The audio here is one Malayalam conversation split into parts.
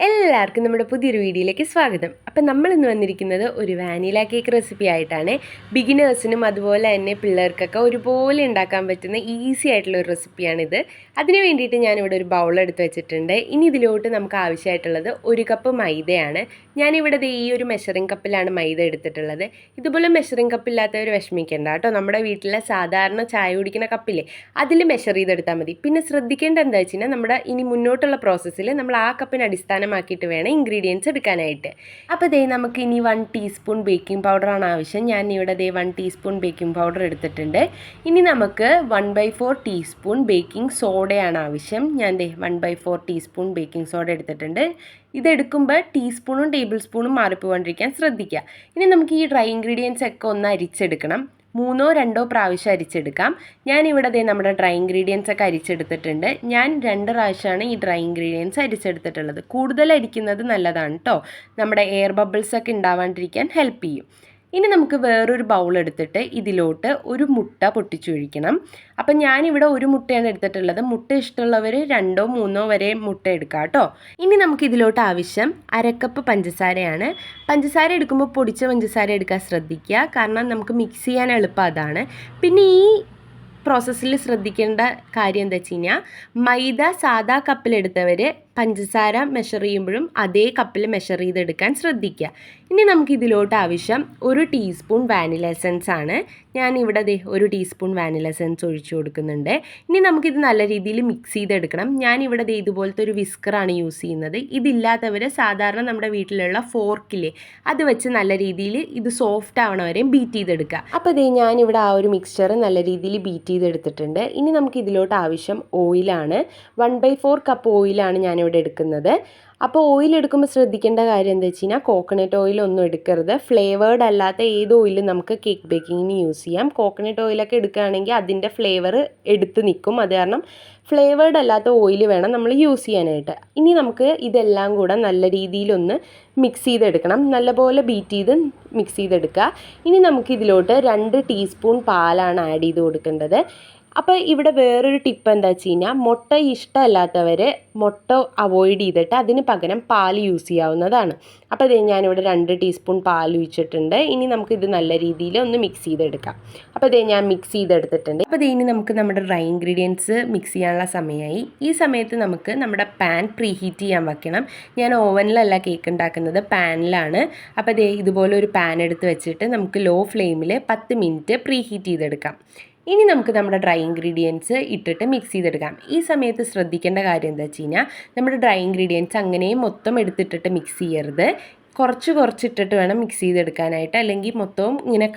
എല്ലാവർക്കും നമ്മുടെ പുതിയൊരു വീഡിയോയിലേക്ക് സ്വാഗതം. അപ്പം നമ്മൾ ഇന്ന് വന്നിരിക്കുന്നത് ഒരു വാനില കേക്ക് റെസിപ്പി ആയിട്ടാണ്. ബിഗിനേഴ്സിനും അതുപോലെ തന്നെ പിള്ളേർക്കൊക്കെ ഒരുപോലെ ഉണ്ടാക്കാൻ പറ്റുന്ന ഈസി ആയിട്ടുള്ള ഒരു റെസിപ്പിയാണിത്. അതിന് വേണ്ടിയിട്ട് ഞാനിവിടെ ഒരു ബൗൾ എടുത്ത് വെച്ചിട്ടുണ്ട്. ഇനി ഇതിലോട്ട് നമുക്ക് ആവശ്യമായിട്ടുള്ളത് 1 കപ്പ് മൈദയാണ്. ഞാനിവിടെ ഈ ഒരു മെഷറിംഗ് കപ്പിലാണ് മൈദ എടുത്തിട്ടുള്ളത്. ഇതുപോലെ മെഷറിംഗ് കപ്പില്ലാത്തവർ വിഷമിക്കേണ്ട കേട്ടോ. നമ്മുടെ വീട്ടിലെ സാധാരണ ചായ കുടിക്കുന്ന കപ്പില്ലേ, അതിൽ മെഷർ ചെയ്തെടുത്താൽ മതി. പിന്നെ ശ്രദ്ധിക്കേണ്ട എന്താ വെച്ച് കഴിഞ്ഞാൽ നമ്മുടെ ഇനി മുന്നോട്ടുള്ള പ്രോസസ്സിൽ നമ്മൾ ആ കപ്പിന് അടിസ്ഥാനമാക്കിയിട്ട് വേണം ഇൻഗ്രീഡിയൻസ് എടുക്കാനായിട്ട്. അപ്പോൾ നമുക്ക് ഇനി 1 ടീസ്പൂൺ ബേക്കിംഗ് പൗഡറാണ് ആവശ്യം. ഞാൻ ഇവിടെ 1 ടീസ്പൂൺ ബേക്കിംഗ് പൗഡർ എടുത്തിട്ടുണ്ട്. ഇനി നമുക്ക് 1/4 ടീസ്പൂൺ ബേക്കിംഗ് സോഡയാണ് ആവശ്യം. ഞാൻ 1/4 ടീസ്പൂൺ ബേക്കിംഗ് സോഡ എടുത്തിട്ടുണ്ട്. ഇതെടുക്കുമ്പോൾ ടീസ്പൂണും ടേബിൾ സ്പൂണും മാറിപ്പോകാണ്ടിരിക്കാൻ ശ്രദ്ധിക്കുക. ഇനി നമുക്ക് ഈ ഡ്രൈ ഇൻഗ്രീഡിയൻസ് ഒക്കെ ഒന്ന് അരിച്ചെടുക്കണം. 3 or 2 പ്രാവശ്യം അരിച്ചെടുക്കാം. ഞാനിവിടെ നമ്മുടെ ഡ്രൈ ഇൻഗ്രീഡിയൻസ് ഒക്കെ അരിച്ചെടുത്തിട്ടുണ്ട്. ഞാൻ 2 പ്രാവശ്യമാണ് ഈ ഡ്രൈ ഇൻഗ്രീഡിയൻസ് അരിച്ചെടുത്തിട്ടുള്ളത്. കൂടുതൽ അരിക്കുന്നത് നല്ലതാണ് കേട്ടോ. നമ്മുടെ എയർ ബബിൾസ് ഒക്കെ ഉണ്ടാവാണ്ടിരിക്കാൻ ഹെൽപ്പ് ചെയ്യും. ഇനി നമുക്ക് വേറൊരു ബൗൾ എടുത്തിട്ട് ഇതിലോട്ട് ഒരു മുട്ട പൊട്ടിച്ചൊഴിക്കണം. അപ്പം ഞാനിവിടെ ഒരു മുട്ടയാണ് എടുത്തിട്ടുള്ളത്. മുട്ട ഇഷ്ടമുള്ളവർ 2 or 3 വരെ മുട്ട എടുക്കാം കേട്ടോ. ഇനി നമുക്ക് ഇതിലോട്ട് ആവശ്യം 1/2 കപ്പ് പഞ്ചസാരയാണ്. പഞ്ചസാര എടുക്കുമ്പോൾ പൊടിച്ച പഞ്ചസാര എടുക്കാൻ ശ്രദ്ധിക്കുക, കാരണം നമുക്ക് മിക്സ് ചെയ്യാൻ എളുപ്പം അതാണ്. പിന്നെ ഈ പ്രോസസ്സിൽ ശ്രദ്ധിക്കേണ്ട കാര്യം എന്താ വെച്ച് കഴിഞ്ഞാൽ, മൈദ സാധാ കപ്പിലെടുത്തവർ പഞ്ചസാര മെഷർ ചെയ്യുമ്പോഴും അതേ കപ്പിൽ മെഷർ ചെയ്തെടുക്കാൻ ശ്രദ്ധിക്കുക. ഇനി നമുക്ക് ഇതിലോട്ട് ആവശ്യം 1 ടീസ്പൂൺ വാനില എസൻസ് ആണ്. ഞാനിവിടെ 1 ടീസ്പൂൺ വാനില എസൻസ് ഒഴിച്ചു കൊടുക്കുന്നുണ്ട്. ഇനി നമുക്കിത് നല്ല രീതിയിൽ മിക്സ് ചെയ്തെടുക്കണം. ഞാനിവിടെ ഞാനിതുപോലത്തെ ഒരു വിസ്കറാണ് യൂസ് ചെയ്യുന്നത്. ഇതില്ലാത്തവർ സാധാരണ നമ്മുടെ വീട്ടിലുള്ള ഫോർക്കില്ലേ, അത് വെച്ച് നല്ല രീതിയിൽ ഇത് സോഫ്റ്റ് ആവണ വരെയും ബീറ്റ് ചെയ്തെടുക്കുക. അപ്പോൾ ഞാനിവിടെ ആ ഒരു മിക്സ്ചർ നല്ല രീതിയിൽ ബീറ്റ് ചെയ്തെടുത്തിട്ടുണ്ട്. ഇനി നമുക്ക് ഇതിലോട്ട് ആവശ്യം ഓയിലാണ്. 1/4 കപ്പ് ഓയിലാണ് ഞാനിവിടെ എടുക്കുന്നത്. അപ്പോൾ ഓയിൽ എടുക്കുമ്പോൾ ശ്രദ്ധിക്കേണ്ട കാര്യം എന്താ വെച്ച് കഴിഞ്ഞാൽ, കോക്കനട്ട് ഓയിലൊന്നും എടുക്കരുത്. ഫ്ലേവേർഡ് അല്ലാത്ത ഏത് ഓയിലും നമുക്ക് കേക്ക് ബേക്കിങ്ങിന് യൂസ് ചെയ്യാം. കോക്കനട്ട് ഓയിലൊക്കെ എടുക്കുകയാണെങ്കിൽ അതിൻ്റെ ഫ്ലേവർ എടുത്ത് നിൽക്കും. അത് കാരണം ഫ്ലേവേർഡ് അല്ലാത്ത ഓയിൽ വേണം നമ്മൾ യൂസ് ചെയ്യാനായിട്ട്. ഇനി നമുക്ക് ഇതെല്ലാം കൂടെ നല്ല രീതിയിലൊന്ന് മിക്സ് ചെയ്തെടുക്കണം. നല്ലപോലെ ബീറ്റ് ചെയ്ത് മിക്സ് ചെയ്തെടുക്കുക. ഇനി നമുക്കിതിലോട്ട് 2 ടീസ്പൂൺ പാലാണ് ആഡ് ചെയ്ത് കൊടുക്കേണ്ടത്. അപ്പോൾ ഇവിടെ വേറൊരു ടിപ്പ് എന്താ വെച്ച് കഴിഞ്ഞാൽ, മുട്ട ഇഷ്ടമല്ലാത്തവർ മുട്ട അവോയ്ഡ് ചെയ്തിട്ട് അതിന് പകരം പാൽ യൂസ് ചെയ്യാവുന്നതാണ്. അപ്പോൾ ഞാനിവിടെ 2 ടീസ്പൂൺ പാൽ ഒഴിച്ചിട്ടുണ്ട്. ഇനി നമുക്കിത് നല്ല രീതിയിൽ ഒന്ന് മിക്സ് ചെയ്തെടുക്കാം. അപ്പോൾ ഞാൻ മിക്സ് ചെയ്തെടുത്തിട്ടുണ്ട്. അപ്പോൾ ഇനി നമുക്ക് നമ്മുടെ ഡ്രൈ ഇൻഗ്രീഡിയൻസ് മിക്സ് ചെയ്യാനുള്ള സമയമായി. ഈ സമയത്ത് നമുക്ക് നമ്മുടെ പാൻ പ്രീ ഹീറ്റ് ചെയ്യാൻ വെക്കണം. ഞാൻ ഓവനിലല്ല കേക്ക് ഉണ്ടാക്കുന്നത്, പാനിലാണ്. അപ്പോൾ ഇതുപോലെ ഒരു പാൻ എടുത്ത് വെച്ചിട്ട് നമുക്ക് ലോ ഫ്ലെയിമിൽ 10 മിനിറ്റ് പ്രീ ഹീറ്റ് ചെയ്തെടുക്കാം. ഇനി നമുക്ക് നമ്മുടെ ഡ്രൈ ഇൻഗ്രീഡിയൻസ് ഇട്ടിട്ട് മിക്സ് ചെയ്തെടുക്കാം. ഈ സമയത്ത് ശ്രദ്ധിക്കേണ്ട കാര്യം എന്താ വെച്ച് കഴിഞ്ഞാൽ, നമ്മുടെ ഡ്രൈ ഇൻഗ്രീഡിയൻസ് അങ്ങനെ മൊത്തം എടുത്തിട്ടിട്ട് മിക്സ് ചെയ്യരുത്. കുറച്ചിട്ടിട്ട് വേണം മിക്സ് ചെയ്തെടുക്കാനായിട്ട്, അല്ലെങ്കിൽ മൊത്തവും ഇങ്ങനെ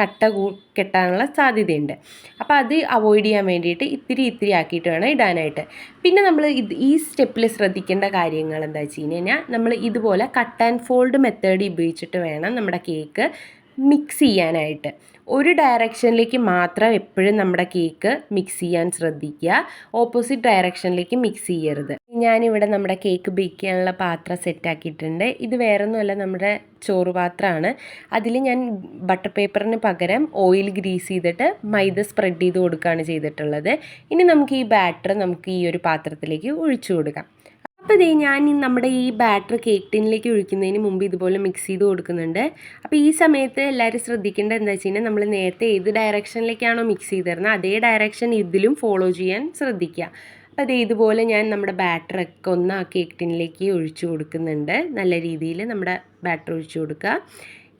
കെട്ടാനുള്ള സാധ്യതയുണ്ട്. അപ്പോൾ അത് അവോയ്ഡ് ചെയ്യാൻ വേണ്ടിയിട്ട് ഇത്തിരി ആക്കിയിട്ട് വേണം ഇടാനായിട്ട്. പിന്നെ നമ്മൾ ഈ സ്റ്റെപ്പിൽ ശ്രദ്ധിക്കേണ്ട കാര്യങ്ങൾ എന്താ വെച്ച് കഴിഞ്ഞാൽ, നമ്മൾ ഇതുപോലെ കട്ട് ആൻഡ് ഫോൾഡ് മെത്തേഡ് ഉപയോഗിച്ചിട്ട് വേണം നമ്മുടെ കേക്ക് മിക്സ് ചെയ്യാനായിട്ട്. ഒരു ഡയറക്ഷനിലേക്ക് മാത്രം എപ്പോഴും നമ്മുടെ കേക്ക് മിക്സ് ചെയ്യാൻ ശ്രദ്ധിക്കുക. ഓപ്പോസിറ്റ് ഡയറക്ഷനിലേക്ക് മിക്സ് ചെയ്യരുത്. ഞാനിവിടെ നമ്മുടെ കേക്ക് ബേക്ക് ചെയ്യാനുള്ള പാത്രം സെറ്റാക്കിയിട്ടുണ്ട്. ഇത് വേറൊന്നുമല്ല, നമ്മുടെ ചോറ് പാത്രമാണ്. അതിൽ ഞാൻ ബട്ടർ പേപ്പറിന് പകരം ഓയിൽ ഗ്രീസ് ചെയ്തിട്ട് മൈദ സ്പ്രെഡ് ചെയ്ത് കൊടുക്കുകയാണ് ചെയ്തിട്ടുള്ളത്. ഇനി നമുക്ക് ഈ ബാറ്റർ നമുക്ക് ഈ ഒരു പാത്രത്തിലേക്ക് ഒഴിച്ചു കൊടുക്കാം. അപ്പോൾ ഞാൻ നമ്മുടെ ഈ ബാറ്റർ കേക്ക് ടിന്നിലേക്ക് ഒഴിക്കുന്നതിന് മുമ്പ് ഇതുപോലെ മിക്സ് ചെയ്ത് കൊടുക്കുന്നുണ്ട്. അപ്പോൾ ഈ സമയത്ത് എല്ലാവരും ശ്രദ്ധിക്കേണ്ടത് എന്താ വെച്ച് കഴിഞ്ഞാൽ, നമ്മൾ നേരത്തെ ഏത് ഡയറക്ഷനിലേക്കാണോ മിക്സ് ചെയ്തിരുന്നത് അതേ ഡയറക്ഷൻ ഇതിലും ഫോളോ ചെയ്യാൻ ശ്രദ്ധിക്കുക. അപ്പോൾ ഇതുപോലെ ഞാൻ നമ്മുടെ ബാറ്ററൊക്കെ ഒന്ന് ആ കേക്ക് ടിന്നിലേക്ക് ഒഴിച്ചു കൊടുക്കുന്നുണ്ട്. നല്ല രീതിയിൽ നമ്മുടെ ബാറ്റർ ഒഴിച്ചു കൊടുക്കുക.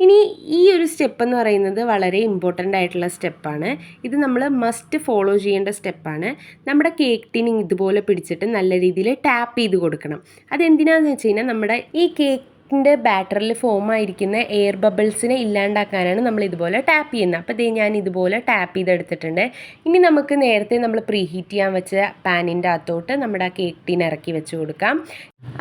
ഇനി ഈ ഒരു സ്റ്റെപ്പ് എന്ന് പറയുന്നത് വളരെ ഇമ്പോർട്ടൻ്റ് ആയിട്ടുള്ള സ്റ്റെപ്പാണ്. ഇത് നമ്മൾ മസ്റ്റ് ഫോളോ ചെയ്യേണ്ട സ്റ്റെപ്പാണ്. നമ്മുടെ കേക്ക് ടിൻ ഇതുപോലെ പിടിച്ചിട്ട് നല്ല രീതിയിൽ ടാപ്പ് ചെയ്ത് കൊടുക്കണം. അതെന്തിനാണെന്ന് വെച്ച് കഴിഞ്ഞാൽ, നമ്മുടെ ഈ കേക്കിൻ്റെ ബാറ്ററിൽ ഫോമായിരിക്കുന്ന എയർ ബബിൾസിനെ ഇല്ലാണ്ടാക്കാനാണ് നമ്മൾ ഇതുപോലെ ടാപ്പ് ചെയ്യുന്നത്. അപ്പോൾ ഞാൻ ഇതുപോലെ ടാപ്പ് ചെയ്തെടുത്തിട്ടുണ്ട്. ഇനി നമുക്ക് നേരത്തെ നമ്മൾ പ്രീ ഹീറ്റ് ചെയ്യാൻ വെച്ച പാനിൻ്റെ അകത്തോട്ട് നമ്മുടെ കേക്ക് ടിൻ ഇറക്കി വെച്ച് കൊടുക്കാം.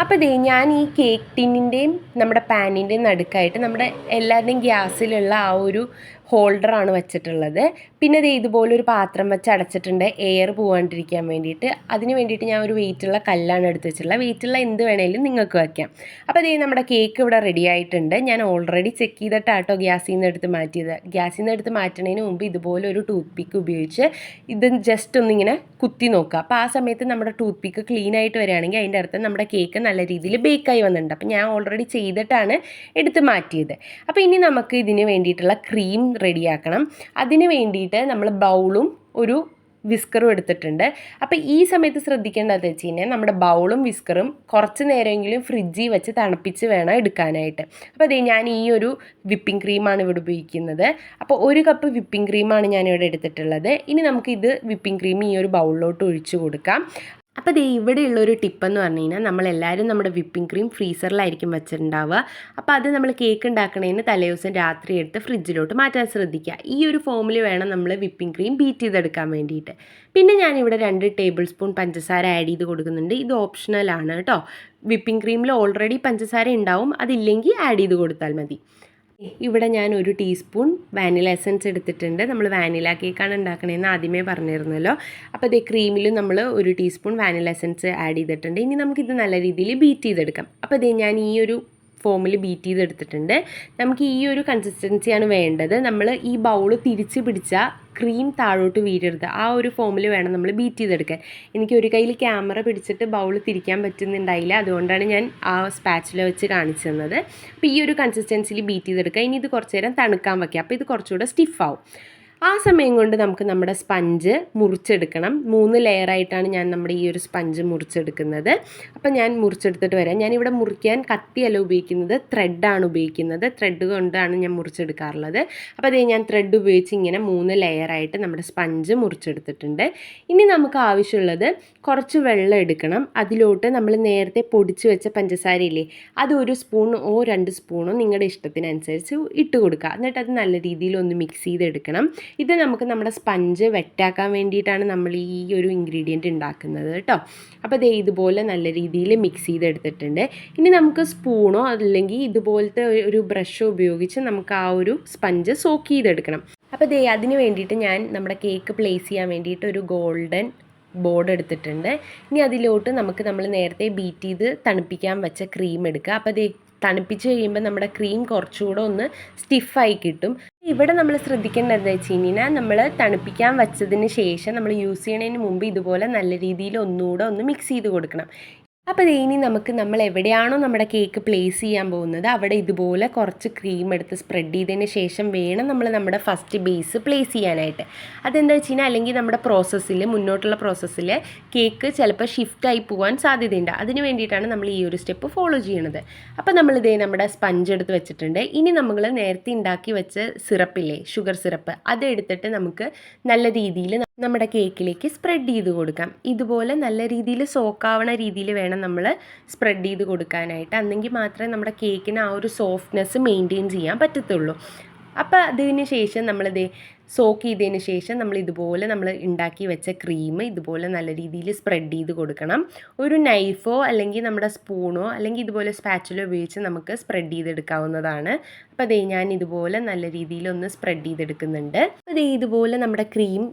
അപ്പോൾ ഞാൻ ഈ കേക്ക് ടിന്നിൻ്റെയും നമ്മുടെ പാനിൻ്റെയും നടുക്കായിട്ട് നമ്മുടെ എല്ലാവരുടെയും ഗ്യാസിലുള്ള ആ ഒരു ഹോൾഡറാണ് വെച്ചിട്ടുള്ളത്. പിന്നെ ദേ ഇതുപോലൊരു പാത്രം വെച്ച് അടച്ചിട്ടുണ്ട് എയർ പോകാണ്ടിരിക്കാൻ വേണ്ടിയിട്ട്. അതിന് വേണ്ടിയിട്ട് ഞാൻ ഒരു വെയിറ്റുള്ള കല്ലാണ് എടുത്ത് വെച്ചിട്ടുള്ളത്. വെയിറ്റുള്ള എന്ത് വേണേലും നിങ്ങൾക്ക് വയ്ക്കാം. അപ്പോൾ ദേ നമ്മുടെ കേക്ക് ഇവിടെ റെഡി ആയിട്ടുണ്ട്. ഞാൻ ഓൾറെഡി ചെക്ക് ചെയ്തിട്ടാട്ടോ ഗ്യാസിൽ നിന്ന് എടുത്ത് മാറ്റിയത്. ഗ്യാസിൽ നിന്ന് എടുത്ത് മാറ്റുന്നതിന് മുമ്പ് ഇതുപോലെ ഒരു ടൂത്ത് പിക്ക് ഉപയോഗിച്ച് ഇത് ജസ്റ്റ് ഒന്നിങ്ങനെ കുത്തി നോക്കുക. അപ്പോൾ ആ സമയത്ത് നമ്മുടെ ടൂത്ത് പിക്ക് ക്ലീൻ ആയിട്ട് വരികയാണെങ്കിൽ അതിൻ്റെ അടുത്ത് നമ്മുടെ കേക്ക് നല്ല രീതിയിൽ ബേക്കായി വന്നിട്ടുണ്ട്. അപ്പോൾ ഞാൻ ഓൾറെഡി ചെയ്തിട്ടാണ് എടുത്ത് മാറ്റിയത്. അപ്പോൾ ഇനി നമുക്ക് ഇതിന് വേണ്ടിയിട്ടുള്ള ക്രീം റെഡിയാക്കണം. അതിന് വേണ്ടിയിട്ട് നമ്മൾ ബൗളും ഒരു വിസ്കറും എടുത്തിട്ടുണ്ട്. അപ്പോൾ ഈ സമയത്ത് ശ്രദ്ധിക്കേണ്ടത് വെച്ച് കഴിഞ്ഞാൽ നമ്മുടെ ബൗളും വിസ്കറും കുറച്ച് നേരമെങ്കിലും ഫ്രിഡ്ജിൽ വെച്ച് തണുപ്പിച്ച് വേണം എടുക്കാനായിട്ട്. അപ്പോൾ അതേ ഞാൻ ഈ ഒരു വിപ്പിംഗ് ക്രീമാണ് ഇവിടെ ഉപയോഗിക്കുന്നത്. അപ്പോൾ 1 കപ്പ് വിപ്പിംഗ് ക്രീമാണ് ഞാനിവിടെ എടുത്തിട്ടുള്ളത്. ഇനി നമുക്കിത് വിപ്പിംഗ് ക്രീം ഈ ഒരു ബൗളിലോട്ട് ഒഴിച്ചു കൊടുക്കാം. അപ്പോൾ ദേ ഇവിടെയുള്ളൊരു ടിപ്പെന്ന് പറഞ്ഞു കഴിഞ്ഞാൽ നമ്മളെല്ലാവരും നമ്മുടെ വിപ്പിംഗ് ക്രീം ഫ്രീസറിലായിരിക്കും വെച്ചിട്ടുണ്ടാവുക. അപ്പോൾ അത് നമ്മൾ കേക്ക് ഉണ്ടാക്കണതിന് തലേദിവസം രാത്രി എടുത്ത് ഫ്രിഡ്ജിലോട്ട് മാറ്റാൻ ശ്രദ്ധിക്കുക. ഈ ഒരു ഫോമിൽ വേണം നമ്മൾ വിപ്പിംഗ് ക്രീം ബീറ്റ് ചെയ്തെടുക്കാൻ വേണ്ടിയിട്ട്. പിന്നെ ഞാനിവിടെ 2 ടേബിൾ സ്പൂൺ പഞ്ചസാര ആഡ് ചെയ്ത് കൊടുക്കുന്നുണ്ട്. ഇത് ഓപ്ഷണലാണ് കേട്ടോ. വിപ്പിംഗ് ക്രീമിൽ ഓൾറെഡി പഞ്ചസാര ഉണ്ടാവും, അതില്ലെങ്കിൽ ആഡ് ചെയ്ത് കൊടുത്താൽ മതി. ഇവിടെ ഞാൻ 1 ടീസ്പൂൺ വാനില എസൻസ് എടുത്തിട്ടുണ്ട്. നമ്മൾ വാനില കേക്കാണ് ഉണ്ടാക്കണതെന്ന് ആദ്യമേ പറഞ്ഞിരുന്നല്ലോ. അപ്പോൾ അതേ ക്രീമിൽ നമ്മൾ 1 ടീസ്പൂൺ വാനില എസൻസ് ആഡ് ചെയ്തിട്ടുണ്ട്. ഇനി നമുക്കിത് നല്ല രീതിയിൽ ബീറ്റ് ചെയ്തെടുക്കാം. അപ്പോൾ അതേ ഞാൻ ഈ ഒരു ഫോമിൽ ബീറ്റ് ചെയ്തെടുത്തിട്ടുണ്ട്. നമുക്ക് ഈ ഒരു കൺസിസ്റ്റൻസിയാണ് വേണ്ടത്. നമ്മൾ ഈ ബൗൾ തിരിച്ച് പിടിച്ചാൽ ക്രീം താഴോട്ട് വീഴരുത്. ആ ഒരു ഫോമിൽ വേണം നമ്മൾ ബീറ്റ് ചെയ്തെടുക്കാൻ. എനിക്ക് ഒരു കയ്യിൽ ക്യാമറ പിടിച്ചിട്ട് ബൗൾ തിരിക്കാൻ പറ്റുന്നുണ്ടായില്ല, അതുകൊണ്ടാണ് ഞാൻ ആ സ്പാച്ചില വെച്ച് കാണിച്ചു തന്നത്. അപ്പോൾ ഈ ഒരു കൺസിസ്റ്റൻസിയിൽ ബീറ്റ് ചെയ്തെടുക്കുക. ഇനി ഇത് കുറച്ച് നേരം തണുക്കാൻ വയ്ക്കുക. അപ്പോൾ ഇത് കുറച്ചുകൂടെ സ്റ്റിഫാവും. ആ സമയം കൊണ്ട് നമുക്ക് നമ്മുടെ സ്പഞ്ച് മുറിച്ചെടുക്കണം. 3 ലെയറായിട്ടാണ് ഞാൻ നമ്മുടെ ഈ ഒരു സ്പഞ്ച് മുറിച്ചെടുക്കുന്നത്. അപ്പോൾ ഞാൻ മുറിച്ചെടുത്തിട്ട് വരാം. ഞാനിവിടെ മുറിക്കാൻ കത്തിയല്ല ഉപയോഗിക്കുന്നത്, ത്രെഡാണ് ഉപയോഗിക്കുന്നത്. ത്രെഡ് കൊണ്ടാണ് ഞാൻ മുറിച്ചെടുക്കാറുള്ളത്. അപ്പോൾ അതേ ഞാൻ ത്രെഡ് ഉപയോഗിച്ച് ഇങ്ങനെ 3 ലെയറായിട്ട് നമ്മുടെ സ്പഞ്ച് മുറിച്ചെടുത്തിട്ടുണ്ട്. ഇനി നമുക്ക് ആവശ്യമുള്ളത് കുറച്ച് വെള്ളം എടുക്കണം. അതിലോട്ട് നമ്മൾ നേരത്തെ പൊടിച്ച് വെച്ച പഞ്ചസാരയില്ലേ, അത് 1 സ്പൂണോ 2 സ്പൂണോ നിങ്ങളുടെ ഇഷ്ടത്തിനനുസരിച്ച് ഇട്ട് കൊടുക്കുക. എന്നിട്ട് അത് നല്ല രീതിയിൽ ഒന്ന് മിക്സ് ചെയ്തെടുക്കണം. ഇത് നമുക്ക് നമ്മുടെ സ്പഞ്ച് വെറ്റാക്കാൻ വേണ്ടിയിട്ടാണ് നമ്മൾ ഈ ഒരു ഇൻഗ്രീഡിയൻറ്റ് ഉണ്ടാക്കുന്നത് കേട്ടോ. അപ്പോൾ ദേ ഇതുപോലെ നല്ല രീതിയിൽ മിക്സ് ചെയ്തെടുത്തിട്ടുണ്ട്. ഇനി നമുക്ക് സ്പൂണോ അല്ലെങ്കിൽ ഇതുപോലത്തെ ഒരു ബ്രഷോ ഉപയോഗിച്ച് നമുക്ക് ആ ഒരു സ്പഞ്ച് സോക്ക് ചെയ്തെടുക്കണം. അപ്പോൾ ദേ അതിന് വേണ്ടിയിട്ട് ഞാൻ നമ്മുടെ കേക്ക് പ്ലേസ് ചെയ്യാൻ വേണ്ടിയിട്ട് ഒരു ഗോൾഡൻ ബോർഡ് എടുത്തിട്ടുണ്ട്. ഇനി അതിലോട്ട് നമ്മൾ നേരത്തെ ബീറ്റ് ചെയ്ത് തണുപ്പിക്കാൻ വെച്ച ക്രീം എടുക്കുക. അപ്പോൾ ദേ തണുപ്പിച്ച് കഴിയുമ്പോൾ നമ്മുടെ ക്രീം കുറച്ചുകൂടെ ഒന്ന് സ്റ്റിഫായി കിട്ടും. ഇവിടെ നമ്മൾ ശ്രദ്ധിക്കേണ്ടത് എന്താ വെച്ച് കഴിഞ്ഞാൽ നമ്മൾ തണുപ്പിക്കാൻ വെച്ചതിന് ശേഷം നമ്മൾ യൂസ് ചെയ്യുന്നതിന് മുമ്പ് ഇതുപോലെ നല്ല രീതിയിൽ ഒന്നുകൂടെ ഒന്ന് മിക്സ് ചെയ്ത് കൊടുക്കണം. അപ്പോൾ ഇനി നമ്മൾ എവിടെയാണോ നമ്മുടെ കേക്ക് പ്ലേസ് ചെയ്യാൻ പോകുന്നത് അവിടെ ഇതുപോലെ കുറച്ച് ക്രീം എടുത്ത് സ്പ്രെഡ് ചെയ്തതിന് ശേഷം വേണം നമ്മൾ നമ്മുടെ ഫസ്റ്റ് ബേസ് പ്ലേസ് ചെയ്യാനായിട്ട്. അതെന്താ വെച്ച് കഴിഞ്ഞാൽ അല്ലെങ്കിൽ നമ്മുടെ മുന്നോട്ടുള്ള പ്രോസസ്സിൽ കേക്ക് ചിലപ്പോൾ ഷിഫ്റ്റായി പോകാൻ സാധ്യതയുണ്ട്. അതിന് വേണ്ടിയിട്ടാണ് നമ്മൾ ഈ ഒരു സ്റ്റെപ്പ് ഫോളോ ചെയ്യണത്. അപ്പോൾ നമ്മളിതേ നമ്മുടെ സ്പഞ്ച് എടുത്ത് വെച്ചിട്ടുണ്ട്. ഇനി നമ്മൾ നേരത്തെ ഉണ്ടാക്കി വെച്ച സിറപ്പില്ലേ, ഷുഗർ സിറപ്പ്, അതെടുത്തിട്ട് നമുക്ക് നല്ല രീതിയിൽ നമ്മുടെ കേക്കിലേക്ക് സ്പ്രെഡ് ചെയ്ത് കൊടുക്കാം. ഇതുപോലെ നല്ല രീതിയിൽ സോക്കാവണ രീതിയിൽ വേണം നമ്മൾ സ്പ്രെഡ് ചെയ്ത് കൊടുക്കാനായിട്ട്. അന്നെങ്കിൽ മാത്രമേ നമ്മുടെ കേക്കിന് ആ ഒരു സോഫ്റ്റ്നെസ് മെയിൻറ്റെയിൻ ചെയ്യാൻ പറ്റത്തുള്ളൂ. അപ്പോൾ അതിന് ശേഷം നമ്മളിത് സോക്ക് ചെയ്തതിന് ശേഷം നമ്മൾ ഉണ്ടാക്കി വെച്ച ക്രീം ഇതുപോലെ നല്ല രീതിയിൽ സ്പ്രെഡ് ചെയ്ത് കൊടുക്കണം. ഒരു നൈഫോ അല്ലെങ്കിൽ നമ്മുടെ സ്പൂണോ അല്ലെങ്കിൽ ഇതുപോലെ സ്പാച്ചുലോ ഉപയോഗിച്ച് നമുക്ക് സ്പ്രെഡ് ചെയ്തെടുക്കാവുന്നതാണ്. അപ്പോൾ ഞാൻ ഇതുപോലെ നല്ല രീതിയിൽ ഒന്ന് സ്പ്രെഡ് ചെയ്തെടുക്കുന്നുണ്ട്. അപ്പോൾ ഇതുപോലെ നമ്മുടെ ക്രീം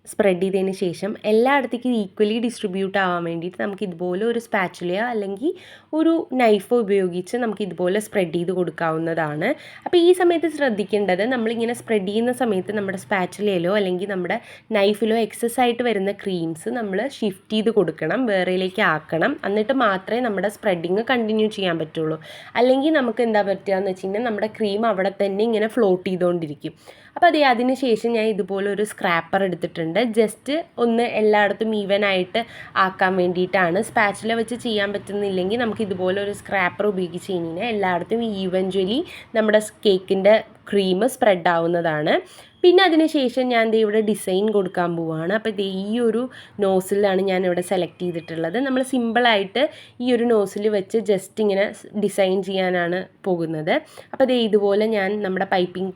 സ്പ്രെഡ് ചെയ്തതിന് ശേഷം എല്ലായിടത്തേക്കും ഈക്വലി ഡിസ്ട്രിബ്യൂട്ട് ആവാൻ വേണ്ടിയിട്ട് നമുക്ക് ഇതുപോലെ ഒരു സ്പാച്ചുലയോ അല്ലെങ്കിൽ ഒരു നൈഫോ ഉപയോഗിച്ച് നമുക്ക് ഇതുപോലെ സ്പ്രെഡ് ചെയ്ത് കൊടുക്കാവുന്നതാണ്. അപ്പോൾ ഈ സമയത്ത് ശ്രദ്ധിക്കേണ്ടത് നമ്മളിങ്ങനെ സ്പ്രെഡ് ചെയ്യുന്ന സമയത്ത് നമ്മുടെ സ്പാച്ചുലയിലോ അല്ലെങ്കിൽ നമ്മുടെ നൈഫിലോ എക്സസ് ആയിട്ട് വരുന്ന ക്രീംസ് നമ്മൾ ഷിഫ്റ്റ് ചെയ്ത് കൊടുക്കണം, വേറെയിലേക്ക് ആക്കണം. എന്നിട്ട് മാത്രമേ നമ്മുടെ സ്പ്രെഡിങ് കണ്ടിന്യൂ ചെയ്യാൻ പറ്റുള്ളൂ. അല്ലെങ്കിൽ നമുക്ക് എന്താ പറ്റുകയെന്ന് വെച്ച് കഴിഞ്ഞാൽ നമ്മുടെ ക്രീം അവിടെ തന്നെ ഇങ്ങനെ ഫ്ലോട്ട് ചെയ്തുകൊണ്ടിരിക്കും. അപ്പോൾ അതിന് ശേഷം ഞാൻ ഇതുപോലെ ഒരു സ്ക്രാപ്പർ എടുത്തിട്ടുണ്ട്. ജസ്റ്റ് ഒന്ന് എല്ലായിടത്തും ഈവനായിട്ട് ആക്കാൻ വേണ്ടിയിട്ടാണ്. സ്പാച്ചുല വെച്ച് ചെയ്യാൻ പറ്റുന്നില്ലെങ്കിൽ നമുക്ക് ഇതുപോലെ ഒരു സ്ക്രാപ്പർ ഉപയോഗിച്ച് കഴിഞ്ഞാൽ എല്ലായിടത്തും ഈവൻച്വലി നമ്മുടെ കേക്കിൻ്റെ ക്രീം സ്പ്രെഡ് ആവുന്നതാണ്. പിന്നെ അതിന് ശേഷം ഞാൻ ഇവിടെ ഡിസൈൻ കൊടുക്കാൻ പോവുകയാണ്. അപ്പോൾ ഈ ഒരു നോസിലാണ് ഞാൻ ഇവിടെ സെലക്ട് ചെയ്തിട്ടുള്ളത്. നമ്മൾ സിമ്പിളായിട്ട് ഈ ഒരു നോസിൽ വെച്ച് ജസ്റ്റ് ഇങ്ങനെ ഡിസൈൻ ചെയ്യാനാണ് പോകുന്നത്. അപ്പോൾ ഇതുപോലെ ഞാൻ നമ്മുടെ പൈപ്പിംഗ്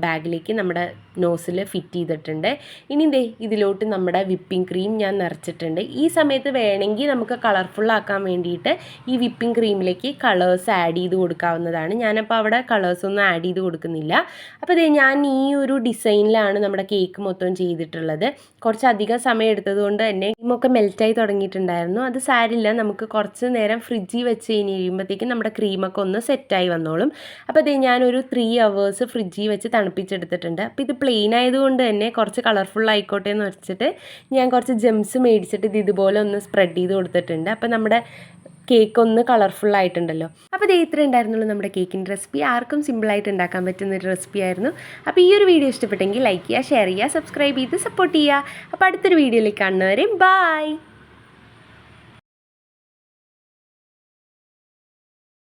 ബാഗിലേക്ക് നമ്മുടെ നോസിൽ ഫിറ്റ് ചെയ്തിട്ടുണ്ട്. ഇനി ദേ ഇതിലോട്ട് നമ്മുടെ വിപ്പിംഗ് ക്രീം ഞാൻ നിറച്ചിട്ടുണ്ട്. ഈ സമയത്ത് വേണമെങ്കിൽ നമുക്ക് കളർഫുള്ളാക്കാൻ വേണ്ടിയിട്ട് ഈ വിപ്പിംഗ് ക്രീമിലേക്ക് കളേഴ്സ് ആഡ് ചെയ്ത് കൊടുക്കാവുന്നതാണ്. ഞാനപ്പോൾ അവിടെ കളേഴ്സൊന്നും ആഡ് ചെയ്ത് കൊടുക്കുന്നില്ല. അപ്പോൾ ദേ ഞാൻ ഈ ഒരു ഡിസൈനിലാണ് നമ്മുടെ കേക്ക് മൊത്തം ചെയ്തിട്ടുള്ളത്. കുറച്ചധികം സമയം എടുത്തതുകൊണ്ട് തന്നെ ക്രീമൊക്കെ മെൽറ്റായി തുടങ്ങിയിട്ടുണ്ടായിരുന്നു. അത് സാരില്ല, നമുക്ക് കുറച്ച് നേരം ഫ്രിഡ്ജിൽ വെച്ച് കഴിഞ്ഞ് കഴിയുമ്പോഴത്തേക്കും നമ്മുടെ ക്രീമൊക്കെ ഒന്ന് സെറ്റായി വന്നോളും. അപ്പോൾ ദേ ഞാനൊരു 3 hours ഫ്രിഡ്ജിൽ വെച്ച് തണുപ്പിച്ചെടുത്തിട്ടുണ്ട്. അപ്പോൾ ഇത് പ്ലെയിൻ ആയതുകൊണ്ട് തന്നെ കുറച്ച് കളർഫുൾ ആയിക്കോട്ടെ എന്ന് വെച്ചിട്ട് ഞാൻ കുറച്ച് ജെംസ് മേടിച്ചിട്ട് ഇത് ഇതുപോലെ ഒന്ന് സ്പ്രെഡ് ചെയ്ത് കൊടുത്തിട്ടുണ്ട്. അപ്പോൾ നമ്മുടെ കേക്ക് ഒന്ന് കളർഫുൾ ആയിട്ടുണ്ടല്ലോ. അപ്പോൾ ഇത് ഇത്രയും ഉണ്ടായിരുന്നുള്ളൂ നമ്മുടെ കേക്കിൻ്റെ റെസിപ്പി. ആർക്കും സിമ്പിളായിട്ട് ഉണ്ടാക്കാൻ പറ്റുന്നൊരു റെസിപ്പി ആയിരുന്നു. അപ്പോൾ ഈ ഒരു വീഡിയോ ഇഷ്ടപ്പെട്ടെങ്കിൽ ലൈക്ക് ചെയ്യുക, ഷെയർ ചെയ്യുക, സബ്സ്ക്രൈബ് ചെയ്ത് സപ്പോർട്ട് ചെയ്യുക. അപ്പോൾ അടുത്തൊരു വീഡിയോയിലേക്ക് കാണുന്നവരെ ബൈ.